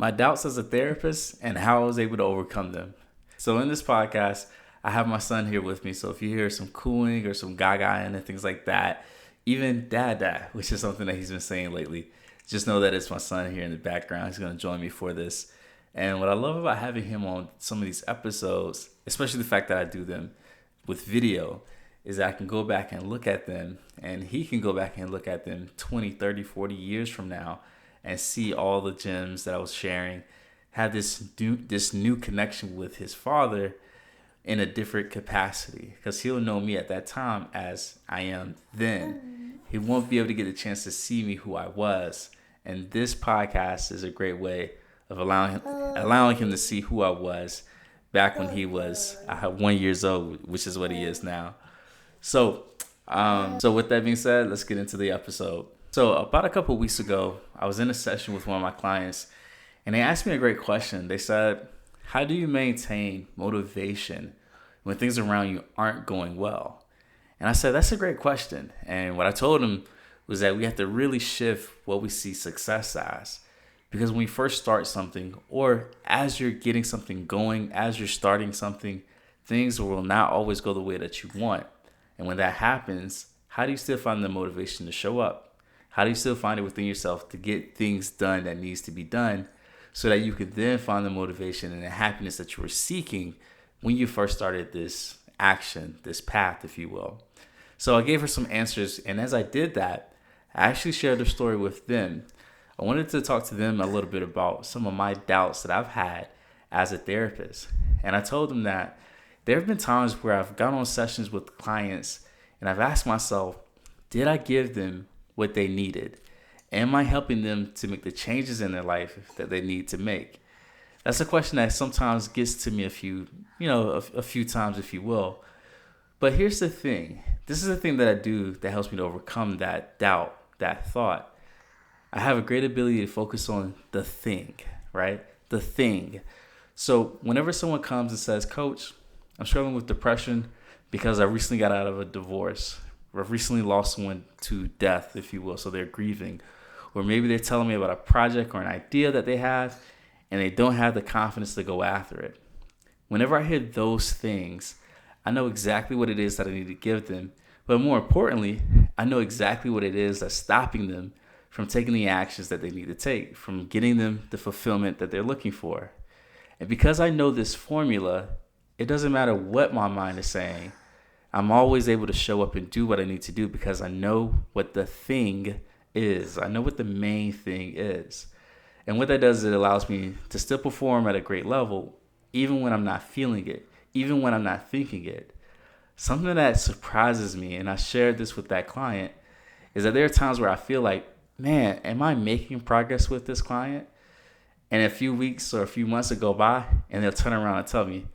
my doubts as a therapist and how I was able to overcome them. So in this podcast, I have my son here with me. So if you hear some cooing or some gaga and things like that, even dad, which is something that he's been saying lately, just know that it's my son here in the background. He's going to join me for this. And what I love about having him on some of these episodes, especially the fact that I do them with video, is that I can go back and look at them, and he can go back and look at them 20, 30, 40 years from now and see all the gems that I was sharing, have this new connection with his father in a different capacity, because he'll know me at that time as I am then. He won't be able to get a chance to see me who I was. And this podcast is a great way of allowing him to see who I was back when he was 1 year old, which is what he is now. So with that being said, let's get into the episode. So about a couple of weeks ago, I was in a session with one of my clients, and they asked me a great question. They said, how do you maintain motivation when things around you aren't going well? And I said, that's a great question. And what I told them was that we have to really shift what we see success as. Because when we first start something, or as you're getting something going, as you're starting something, things will not always go the way that you want. And when that happens, how do you still find the motivation to show up? How do you still find it within yourself to get things done that needs to be done, so that you could then find the motivation and the happiness that you were seeking when you first started this action, this path, if you will? So I gave her some answers, and as I did that, I actually shared the story with them. I wanted to talk to them a little bit about some of my doubts that I've had as a therapist. And I told them that there have been times where I've gone on sessions with clients and I've asked myself, did I give them what they needed? Am I helping them to make the changes in their life that they need to make? That's a question that sometimes gets to me a few times, if you will. But here's the thing. This is the thing that I do that helps me to overcome that doubt, that thought. I have a great ability to focus on the thing, right? The thing. So whenever someone comes and says, Coach, I'm struggling with depression because I recently got out of a divorce, or I've recently lost someone to death, if you will, so they're grieving. Or maybe they're telling me about a project or an idea that they have, and they don't have the confidence to go after it. Whenever I hear those things, I know exactly what it is that I need to give them. But more importantly, I know exactly what it is that's stopping them from taking the actions that they need to take, from getting them the fulfillment that they're looking for. And because I know this formula, it doesn't matter what my mind is saying. I'm always able to show up and do what I need to do because I know what the thing is. I know what the main thing is. And what that does is it allows me to still perform at a great level, even when I'm not feeling it, even when I'm not thinking it. Something that surprises me, and I shared this with that client, is that there are times where I feel like, man, am I making progress with this client? And a few weeks or a few months will go by, and they'll turn around and tell me,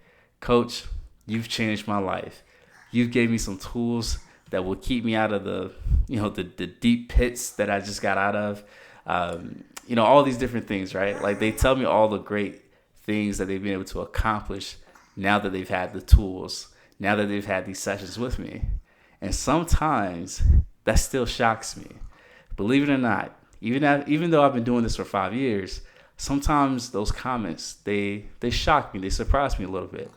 Coach, you've changed my life. You've gave me some tools that will keep me out of the deep pits that I just got out of. All these different things, right? Like, they tell me all the great things that they've been able to accomplish now that they've had the tools, now that they've had these sessions with me. And sometimes that still shocks me. Believe it or not, even though I've been doing this for 5 years, sometimes those comments, they shock me, they surprise me a little bit.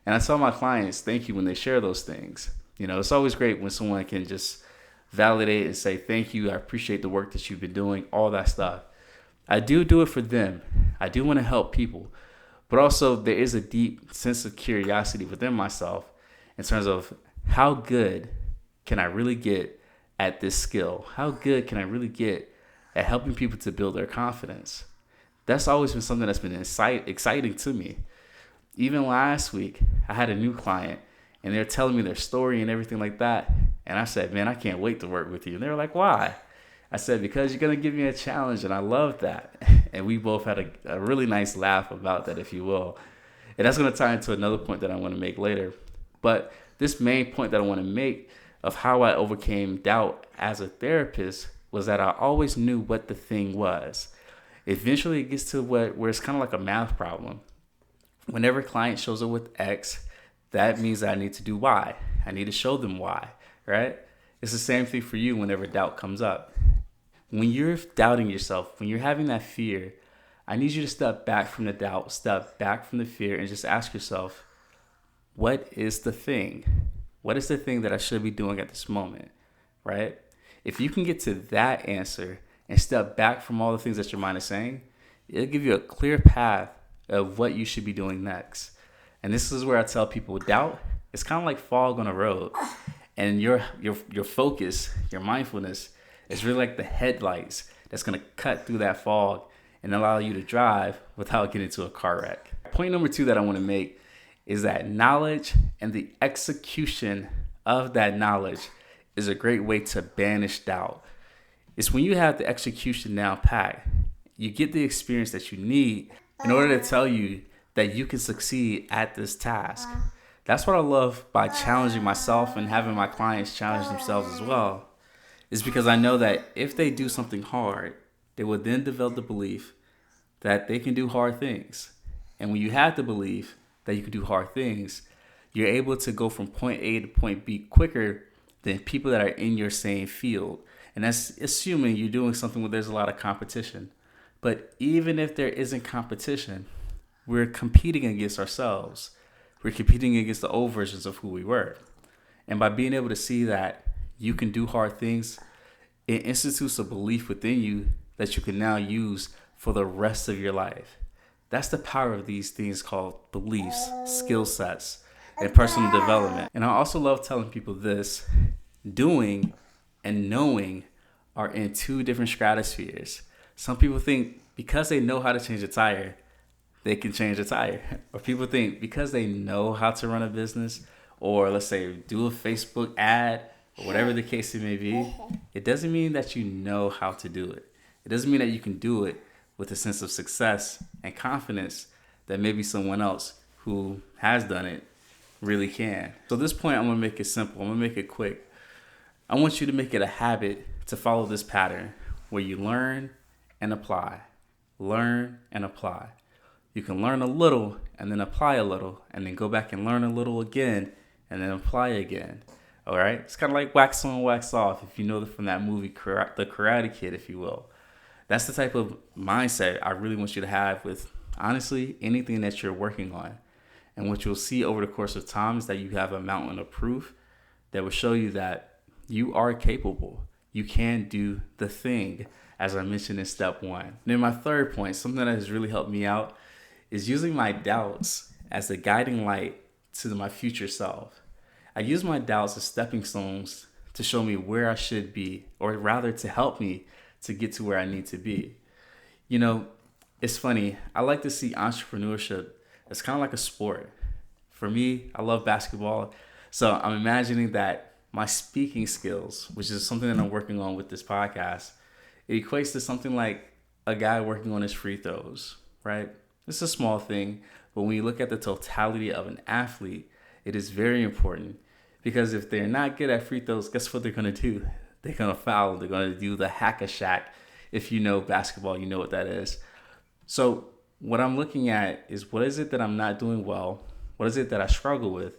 And I tell my clients, thank you when they share those things. It's always great when someone can just validate and say, thank you, I appreciate the work that you've been doing, all that stuff. I do it for them. I do want to help people. But also there is a deep sense of curiosity within myself in terms of how good can I really get at this skill? How good can I really get at helping people to build their confidence? That's always been something that's been exciting to me. Even last week, I had a new client, and they're telling me their story and everything like that. And I said, man, I can't wait to work with you. And they were like, why? I said, because you're going to give me a challenge, and I love that. And we both had a really nice laugh about that, if you will. And that's going to tie into another point that I want to make later. But this main point that I want to make of how I overcame doubt as a therapist was that I always knew what the thing was. Eventually, it gets to where it's kind of like a math problem. Whenever a client shows up with X, that means that I need to do Y. I need to show them Y, right? It's the same thing for you whenever doubt comes up. When you're doubting yourself, when you're having that fear, I need you to step back from the doubt, step back from the fear, and just ask yourself, what is the thing? What is the thing that I should be doing at this moment, right? If you can get to that answer and step back from all the things that your mind is saying, it'll give you a clear path of what you should be doing next. And this is where I tell people, doubt, it's kind of like fog on a road. And your focus, your mindfulness is really like the headlights that's going to cut through that fog and allow you to drive without getting into a car wreck. Point number 2 that I want to make is that knowledge and the execution of that knowledge is a great way to banish doubt. It's when you have the execution down pat, you get the experience that you need in order to tell you that you can succeed at this task. That's what I love by challenging myself and having my clients challenge themselves as well, is because I know that if they do something hard, they will then develop the belief that they can do hard things. And when you have the belief that you can do hard things, you're able to go from point A to point B quicker than people that are in your same field. And that's assuming you're doing something where there's a lot of competition. But even if there isn't competition, we're competing against ourselves. We're competing against the old versions of who we were. And by being able to see that you can do hard things, it institutes a belief within you that you can now use for the rest of your life. That's the power of these things called beliefs, skill sets, and personal development. And I also love telling people this: doing and knowing are in 2 different stratospheres. Some people think because they know how to change a tire, they can change a tire. Or people think because they know how to run a business, or let's say do a Facebook ad, or whatever the case it may be, it doesn't mean that you know how to do it. It doesn't mean that you can do it with a sense of success and confidence that maybe someone else who has done it really can. So at this point, I'm going to make it simple. I'm going to make it quick. I want you to make it a habit to follow this pattern where you learn and apply. Learn and apply. You can learn a little and then apply a little and then go back and learn a little again and then apply again. All right? It's kind of like wax on, wax off, if you know from that movie, The Karate Kid, if you will. That's the type of mindset I really want you to have with, honestly, anything that you're working on. And what you'll see over the course of time is that you have a mountain of proof that will show you that you are capable. You can do the thing, as I mentioned in step 1. And then my third point, something that has really helped me out, is using my doubts as the guiding light to my future self. I use my doubts as stepping stones to show me where I should be, or rather to help me to get to where I need to be. You know, it's funny. I like to see entrepreneurship as kind of like a sport. For me, I love basketball. So I'm imagining that my speaking skills, which is something that I'm working on with this podcast, it equates to something like a guy working on his free throws, right? It's a small thing, but when you look at the totality of an athlete, it is very important, because if they're not good at free throws, guess what they're going to do? They're going to foul. They're going to do the hack-a-shack. If you know basketball, you know what that is. So what I'm looking at is, what is it that I'm not doing well? What is it that I struggle with?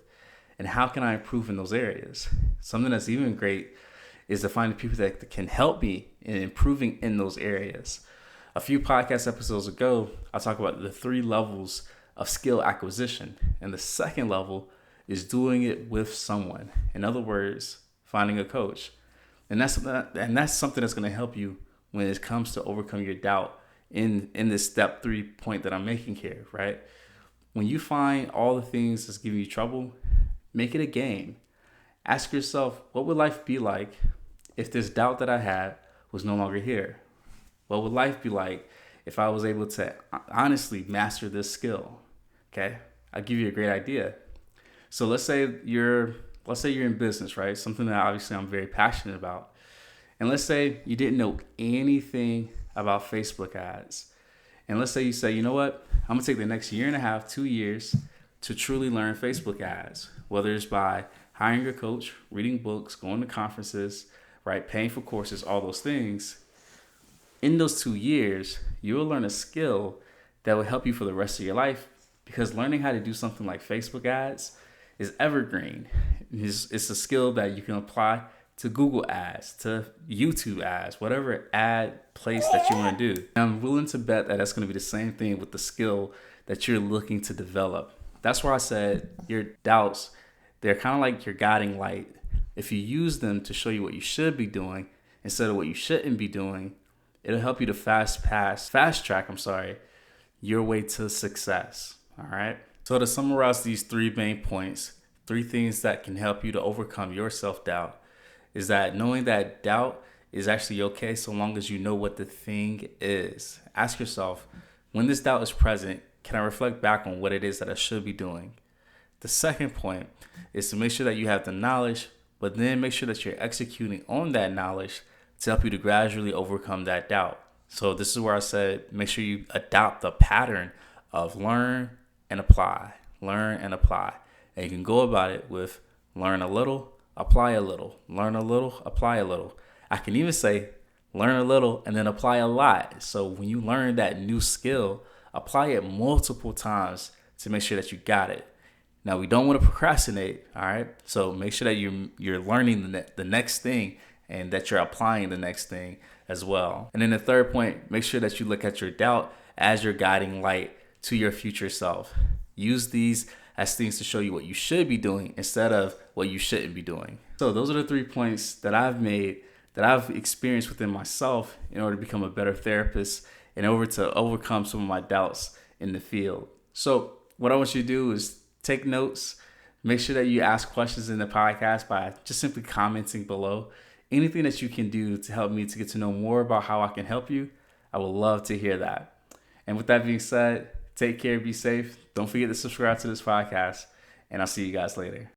And how can I improve in those areas? Something that's even great is to find the people that can help me in improving in those areas. A few podcast episodes ago, I talked about the 3 levels of skill acquisition. And the second level is doing it with someone. In other words, finding a coach. And that's something that's going to help you when it comes to overcome your doubt in this step 3 point that I'm making here, right? When you find all the things that's giving you trouble, make it a game. Ask yourself, what would life be like if this doubt that I had was no longer here? What would life be like if I was able to honestly master this skill? Okay, I'll give you a great idea. So let's say you're in business, right? Something that obviously I'm very passionate about. And let's say you didn't know anything about Facebook ads. And let's say you say, you know what? I'm going to take the next 1.5 to 2 years to truly learn Facebook ads, whether it's by hiring a coach, reading books, going to conferences, right? Paying for courses, all those things. In those 2 years, you will learn a skill that will help you for the rest of your life, because learning how to do something like Facebook ads is evergreen. It's a skill that you can apply to Google ads, to YouTube ads, whatever ad place that you want to do. And I'm willing to bet that that's going to be the same thing with the skill that you're looking to develop. That's why I said your doubts, they're kind of like your guiding light. If you use them to show you what you should be doing instead of what you shouldn't be doing, it'll help you to fast track, your way to success. All right. So to summarize these 3 main points, 3 things that can help you to overcome your self-doubt is that knowing that doubt is actually okay so long as you know what the thing is. Ask yourself, when this doubt is present, can I reflect back on what it is that I should be doing? The second point is to make sure that you have the knowledge, but then make sure that you're executing on that knowledge to help you to gradually overcome that doubt. So this is where I said, make sure you adopt the pattern of learn and apply, learn and apply. And you can go about it with learn a little, apply a little, learn a little, apply a little. I can even say learn a little and then apply a lot. So when you learn that new skill, apply it multiple times to make sure that you got it. Now, we don't want to procrastinate, all right? So make sure that you're learning the next thing and that you're applying the next thing as well. And then the third point, make sure that you look at your doubt as your guiding light to your future self. Use these as things to show you what you should be doing instead of what you shouldn't be doing. So those are the 3 points that I've made, that I've experienced within myself in order to become a better therapist and to overcome some of my doubts in the field. So what I want you to do is take notes. Make sure that you ask questions in the podcast by just simply commenting below. Anything that you can do to help me to get to know more about how I can help you, I would love to hear that. And with that being said, take care, be safe. Don't forget to subscribe to this podcast, and I'll see you guys later.